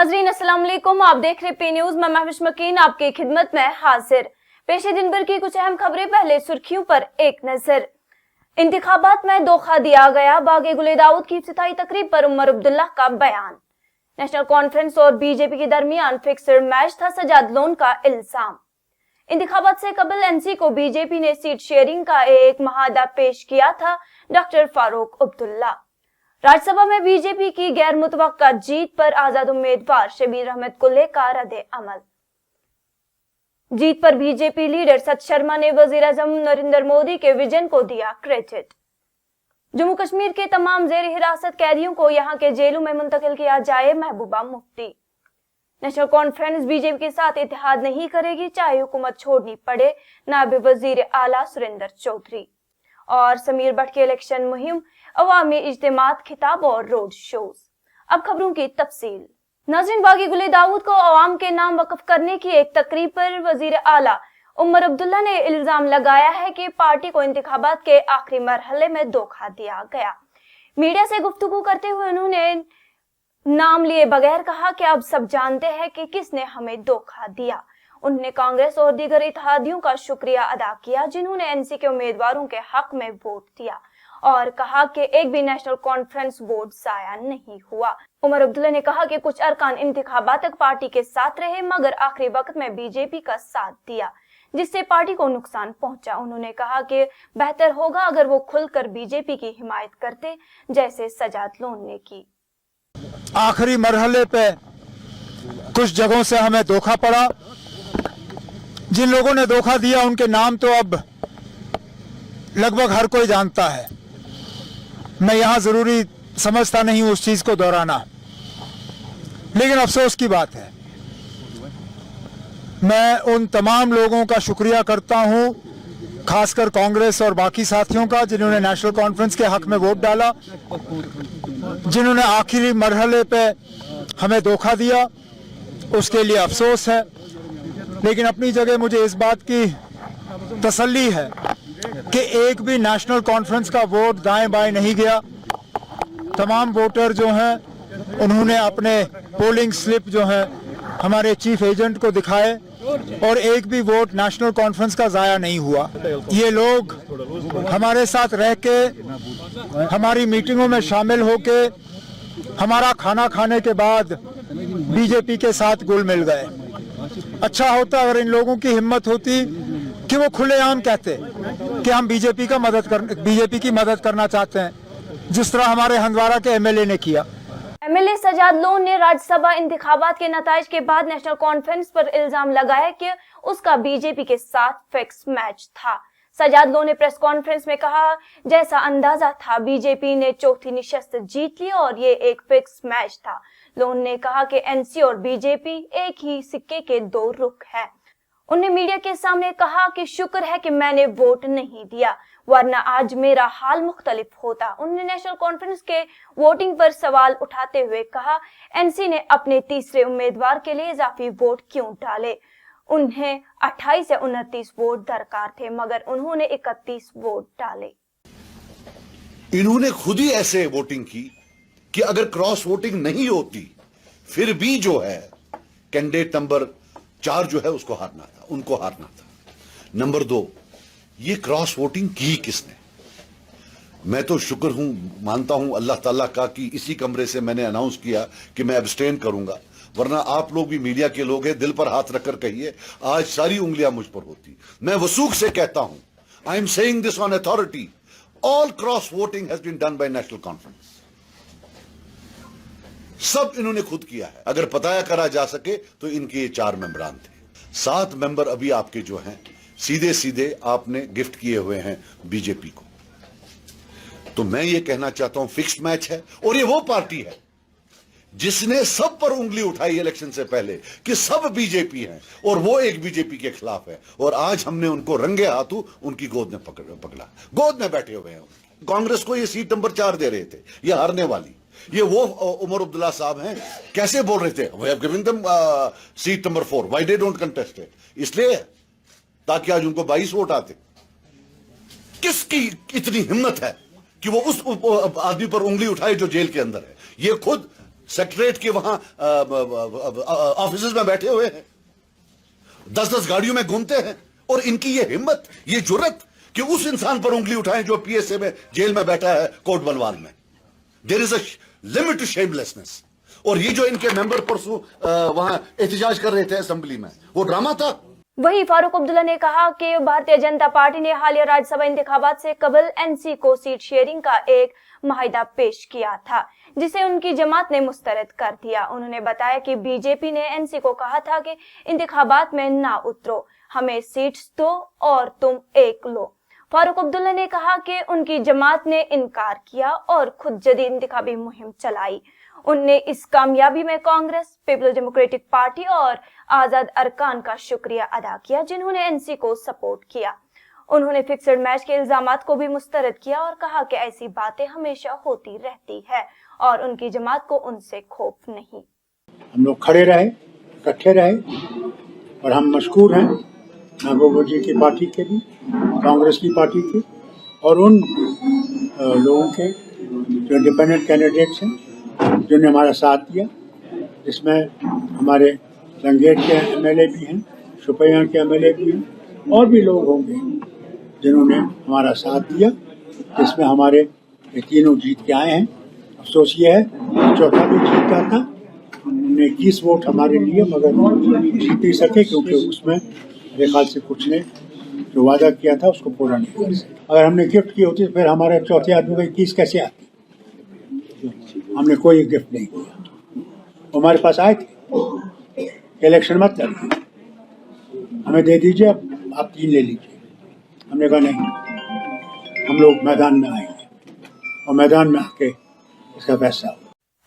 नाजरीन अस्सलाम वालेकुम, आप देख रहे पी न्यूज। मैं महविश मकीन आपकी खिदमत में हाजिर। पेशे दिन भर की कुछ अहम खबरें। पहले सुर्खियों पर एक नजर। इंतखाबात में धोखा दिया गया, बागे गुले दाऊद की इफ्तिताई तकरीब पर उमर अब्दुल्ला का बयान। नेशनल कॉन्फ्रेंस और बीजेपी के दरमियान फिक्स्ड मैच था, सजाद लोन का इल्जाम। इंतखाबात से कबल एनसी को बीजेपी ने सीट शेयरिंग का एक महादा पेश किया था, डॉक्टर फारूक अब्दुल्ला। राज्यसभा में बीजेपी की गैर मुतवक्का जीत पर आजाद उम्मीदवार शबीर अहमद कुल्ले का रद्द अमल। जीत पर बीजेपी लीडर सत शर्मा ने वजीर आजम नरेंद्र मोदी के विजन को दिया क्रेडिट। जम्मू कश्मीर के तमाम जेर हिरासत कैदियों को यहां के जेलों में मुंतकिल किया जाए, Mehbooba Mufti. National conference BJP के साथ इत्तेहाद नहीं करेगी, चाहे हुकूमत छोड़नी पड़े, नायब वजीर आला सुरेंद्र चौधरी। और समीर भट्ट की इलेक्शन मुहिम, अवामी इज्तिमात, खिताब और रोड शोज। अब खबरों की तफसील। नाज़रीन, बागी गुले दाऊद को अवाम के नाम वक्फ करने की एक तकरीब पर वजीर आला उमर अब्दुल्ला ने इल्जाम लगाया है कि पार्टी को इंतखाबात के आखिरी मरहले में धोखा दिया गया। मीडिया से गुफ्तगू करते हुए उन्होंने नाम लिए बगैर कहा कि अब सब जानते हैं कि किसने हमें धोखा दिया। उन्होंने कांग्रेस और दीगर इत्तेहादियों का शुक्रिया अदा किया जिन्होंने एनसी के उम्मीदवारों के हक में वोट दिया, और कहा कि एक भी नेशनल कॉन्फ्रेंस वोट जाया नहीं हुआ। उमर अब्दुल्ला ने कहा कि कुछ अरकान इंतखाबात तक पार्टी के साथ रहे, मगर आखिरी वक्त में बीजेपी का साथ दिया, जिससे पार्टी को नुकसान पहुंचा। उन्होंने कहा कि बेहतर होगा अगर वो खुलकर बीजेपी की हिमायत करते, जैसे सजाद लोन ने की। आखिरी मरहले पे कुछ जगहों से हमें धोखा पड़ा। जिन लोगों ने धोखा दिया उनके नाम तो अब लगभग हर कोई जानता है। मैं यहां जरूरी समझता नहीं हूं उस चीज को दोहराना, लेकिन अफसोस की बात है। मैं उन तमाम लोगों का शुक्रिया करता हूं, खासकर कांग्रेस और बाकी साथियों का, जिन्होंने नेशनल कॉन्फ्रेंस के हक में वोट डाला, जिन्होंने आखिरी मरहले पे हमें धोखा दिया। उसके लिए अफसोस है, लेकिन अपनी जगह मुझे इस बात की तसल्ली है कि एक भी नेशनल कॉन्फ्रेंस का वोट दाएं बाएं नहीं गया। तमाम वोटर जो हैं उन्होंने अपने पोलिंग स्लिप जो है हमारे चीफ एजेंट को दिखाए, और एक भी वोट नेशनल कॉन्फ्रेंस का जाया नहीं हुआ। ये लोग हमारे साथ रह के, हमारी मीटिंगों में शामिल होके, हमारा खाना खाने के बाद बीजेपी के साथ घुल मिल गए। अच्छा होता अगर इन लोगों की हिम्मत होती कि वो खुलेआम कहते कि हम बीजेपी की मदद करना चाहते हैं, जिस तरह हमारे हंदवाड़ा के एमएलए ने किया। एमएलए सजाद लोन ने राज्यसभा इंतखाबात के नताइज के बाद नेशनल कॉन्फ्रेंस पर इल्जाम लगाया कि उसका बीजेपी के साथ फिक्स मैच था। सजाद लोन ने प्रेस कॉन्फ्रेंस में कहा, जैसा अंदाजा था बीजेपी ने चौथी निशस्त जीत ली और ये एक फिक्स मैच था। लोन ने कहा कि एनसी और बीजेपी एक ही सिक्के के दो रुख हैं। उन्होंने मीडिया के सामने कहा कि शुक्र है कि मैंने वोट नहीं दिया, वरना आज मेरा हाल मुख्तलिफ होता। उन्होंने नेशनल कॉन्फ्रेंस के वोटिंग पर सवाल उठाते हुए कहा, एनसी ने अपने तीसरे उम्मीदवार के लिए इजाफी वोट क्यों डाले? उन्हें 28 या 29 वोट दरकार थे, मगर उन्होंने 31 वोट डाले। इन्होंने खुद ही ऐसे वोटिंग की कि अगर क्रॉस वोटिंग नहीं होती फिर भी जो है कैंडिडेट नंबर 4 जो है उसको हारना था, उनको हारना था। नंबर 2, ये क्रॉस वोटिंग की किसने? मैं तो शुक्र हूं, मानता हूं अल्लाह ताला का कि इसी कमरे से मैंने अनाउंस किया कि मैं एब्सटेन करूंगा, वरना आप लोग भी मीडिया के लोग हैं, दिल पर हाथ रखकर कहिए आज सारी उंगलियां मुझ पर होती। मैं वसूख से कहता हूं, I am saying this on authority, all cross voting has been done by National Conference. सब इन्होंने खुद किया है। अगर पताया करा जा सके तो इनके ये 4 मेंबरान थे। 7 मेंबर अभी आपके जो हैं सीधे सीधे आपने गिफ्ट किए हुए हैं बीजेपी को। तो मैं ये कहना चाहता हूं फिक्स्ड मैच है, और ये वो पार्टी है जिसने सब पर उंगली उठाई इलेक्शन से पहले कि सब बीजेपी हैं और वो एक बीजेपी के खिलाफ है, और आज हमने उनको रंगे हाथों उनकी गोद में पकड़ा, गोद में बैठे हुए हैं। कांग्रेस को ये सीट नंबर 4 दे रहे थे, ये हारने वाली। ये वो उमर अब्दुल्ला साहब हैं, कैसे बोल रहे थे, we have given them seat number 4, why they don't contest it? इसलिए ताकि आज उनको 22 वोट आते। किसकी इतनी हिम्मत है कि वो उस आदमी पर उंगली उठाए जो जेल के अंदर है? ये खुद सेक्रेटरीट के वहां ऑफिस में बैठे हुए हैं, 10-10 गाड़ियों में घूमते हैं, और इनकी ये हिम्मत, ये जुर्रत कि उस इंसान पर उंगली उठाएं जो पीएसए में जेल में बैठा है, कोट बलवाल में। There is a limit to shamelessness. और ये जो इनके मेंबर परसों वहां एहतजाज कर रहे थे असेंबली में, वो ड्रामा था। वहीं फारूक अब्दुल्ला ने कहा कि भारतीय जनता पार्टी ने हालिया राज्यसभा इंतखाबात से कबल एनसी को सीट शेयरिंग का एक माहिदा पेश किया था, जिसे उनकी जमात ने मुस्तरद कर दिया। उन्होंने बताया कि बीजेपी ने एनसी को कहा था कि इंतखाबात में ना उतरो, हमें सीट्स दो और तुम एक लो। फारूक अब्दुल्ला ने कहा कि उनकी जमात ने इनकार किया और खुद जदीद इंतखाबी मुहिम चलाई। उनने इस कामयाबी में कांग्रेस, पीपल्स डेमोक्रेटिक पार्टी और आजाद अरकान का शुक्रिया अदा किया, जिन्होंने एनसी को सपोर्ट किया। उन्होंने फिक्सड मैच के इल्जामात को भी मुस्तरद किया और कहा कि ऐसी बातें हमेशा होती रहती है और उनकी जमात को उनसे खौफ नहीं। हम लोग खड़े रहे, इकट्ठे रहे, और हम मशकूर हैं महबूबा जी की पार्टी के भी, कांग्रेस की पार्टी के, और उन लोगों के जो इंडिपेंडेंट कैंडिडेट्स हैं जिन्होंने हमारा साथ दिया, जिसमें हमारे लंगेट के एमएलए भी हैं, शुपैया के एमएलए भी हैं, और भी लोग होंगे जिन्होंने हमारा साथ दिया, जिसमें हमारे ये तीनों जीत के आए हैं। अफसोस ये है चौथा भी जीता था, उन्होंने 21 वोट हमारे लिए, मगर जीत नहीं सके क्योंकि उसमें मेरे ख्याल से कुछ ने जो वादा किया था उसको पूरा नहीं कर सके। अगर हमने गिफ्ट की होती तो फिर हमारे चौथे आदमी को 21 कैसे आती? हमने कोई गिफ्ट नहीं किया। हमारे पास आए थे, इलेक्शन मत लड़िए, हमें दे दीजिए, आप 3 ले लीजिए। हमने कहा नहीं, हम लोग मैदान में आएंगे और मैदान में आके इसका फैसला हो।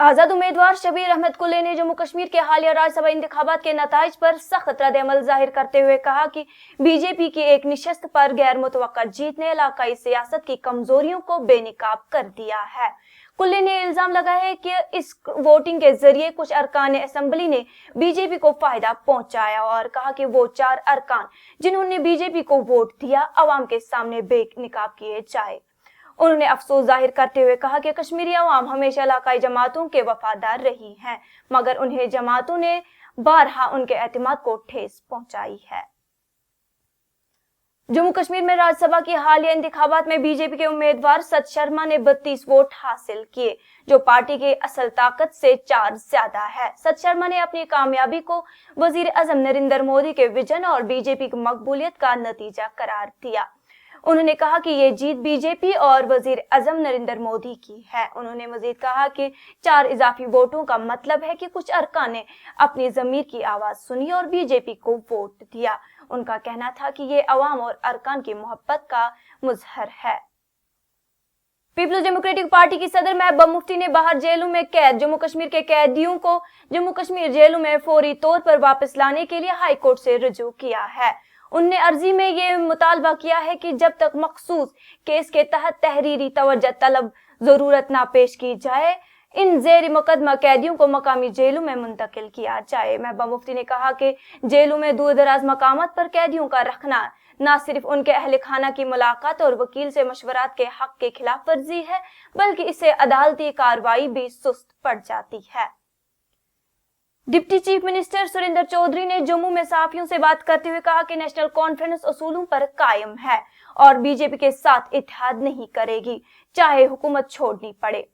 आजाद उम्मीदवार शबीर अहमद कुल्ले ने जम्मू कश्मीर के हालिया राज्यसभा इंतखाबात के नताइज पर सख्त रद्द-ए-अमल जाहिर करते हुए कहा कि बीजेपी की एक निशस्त पर गैर मुतवक्का जीत ने इलाकाई सियासत की कमजोरियों को बेनकाब कर दिया है। कुल्ले ने इल्जाम लगाया है कि इस वोटिंग के जरिए कुछ अरकान असेंबली ने बीजेपी को फायदा पहुंचाया और कहा कि वो 4 अरकान जिन्होंने बीजेपी को वोट दिया अवाम के सामने बेनकाब किए जाए। उन्होंने अफसोस जाहिर करते हुए कहा कि कश्मीरी अवाम हमेशा इलाकाई जमातों के वफादार रही हैं, मगर उन्हें जमातों ने बारहा उनके एतमाद को ठेस पहुंचाई है। जम्मू कश्मीर में राज्यसभा की हालिया इंतखाबात में बीजेपी के उम्मीदवार सत शर्मा ने 32 वोट हासिल किए, जो पार्टी की असल ताकत से 4 ज्यादा है। सत शर्मा ने अपनी कामयाबी को वजीर आजम नरेंद्र मोदी के विजन और बीजेपी की मकबूलियत का नतीजा करार दिया। उन्होंने कहा कि ये जीत बीजेपी और वजीर आजम नरेंद्र मोदी की है। उन्होंने मजीद कहा कि 4 इजाफी वोटों का मतलब है कि कुछ अरकान ने अपनी जमीर की आवाज सुनी और बीजेपी को वोट दिया। उनका कहना था कि ये अवाम और अरकान की मोहब्बत का मुजहर है। पीपल्स डेमोक्रेटिक पार्टी की सदर महबूबा मुफ्ती ने बाहर जेलों में कैद जम्मू कश्मीर के कैदियों को जम्मू कश्मीर जेलों में फौरी तौर पर वापस लाने के लिए हाई कोर्ट से रुजू किया है। उनने अर्जी में ये मुतालबा किया है कि जब तक मखसूस केस के तहत तहरीरी तवज्जो तलब जरूरत ना पेश की जाए, इन जेर मुकदमा कैदियों को मकामी जेलों में मुंतकिल किया जाए। महबूबा मुफ्ती ने कहा कि जेलों में दूर दराज मकामात पर कैदियों का रखना न सिर्फ उनके अहल खाना की मुलाकात और वकील से मशवरात के हक के खिलाफ वर्जी है, बल्कि इससे अदालती कार्रवाई भी सुस्त पड़ जाती है। Deputy chief minister Surinder Choudhary ने जम्मू में सहाफियों से बात करते हुए कहा कि नेशनल कॉन्फ्रेंस उसूलों पर कायम है और बीजेपी के साथ इत्तेहाद नहीं करेगी, चाहे हुकूमत छोड़नी पड़े।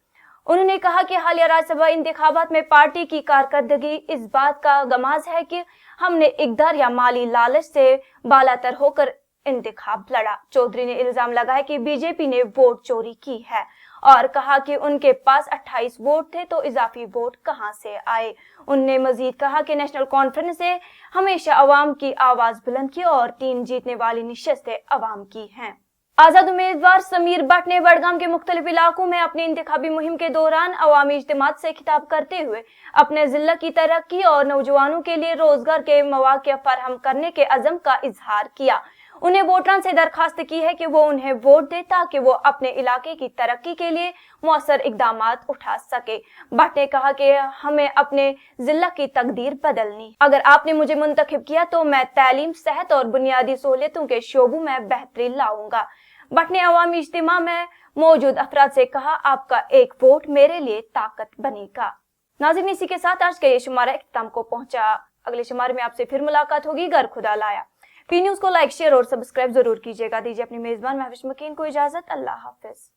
उन्होंने कहा कि हालिया राज्यसभा इंतखाबात में पार्टी की कारकर्दगी इस बात का गमाज है कि हमने इक़्तिदार या माली लालच से बालातर होकर इंतखाब लड़ा। चौधरी ने इल्जाम लगाया कि बीजेपी ने वोट चोरी की है और कहा कि उनके पास 28 वोट थे तो इजाफी वोट कहां से आए। उनने मजीद कहा कि नेशनल कॉन्फ्रेंस ने हमेशा अवाम की आवाज बुलंद की और 3 जीतने वाली निशस्तें अवाम की हैं। आजाद उम्मीदवार समीर बट ने बड़गाम के मुख्तलिफ इलाकों में अपनी इंतखाबी मुहिम के दौरान अवामी इज्तिमात से खिताब करते हुए अपने जिला की तरक्की और नौजवानों के लिए रोजगार के मौके फराहम करने के अज़म का इजहार किया। उन्हें वोटरों से दरखास्त की है कि वो उन्हें वोट दे ताकि वो अपने इलाके की तरक्की के लिए मौसर इकदामात उठा सके। भट्ट ने कहा कि हमें अपने जिला की तकदीर बदलनी, अगर आपने मुझे मुंतखब किया तो मैं तालीम, सेहत और बुनियादी सहूलियतों के शोबों में बेहतरी लाऊंगा। भट्ट ने अवामी इज्तिमा में मौजूद अफराद से कहा, आपका एक वोट मेरे लिए ताकत बनेगा। नाज़रीन, इसी के साथ आज का ये शुमारा इख्तिताम को पहुंचा। अगले शुमारे में आपसे फिर मुलाकात होगी, अगर खुदा लाया। पी न्यूज़ को लाइक, शेयर और सब्सक्राइब जरूर कीजिएगा। दीजिए अपनी मेजबान महविश मकीन को इजाजत। अल्लाह हाफिज।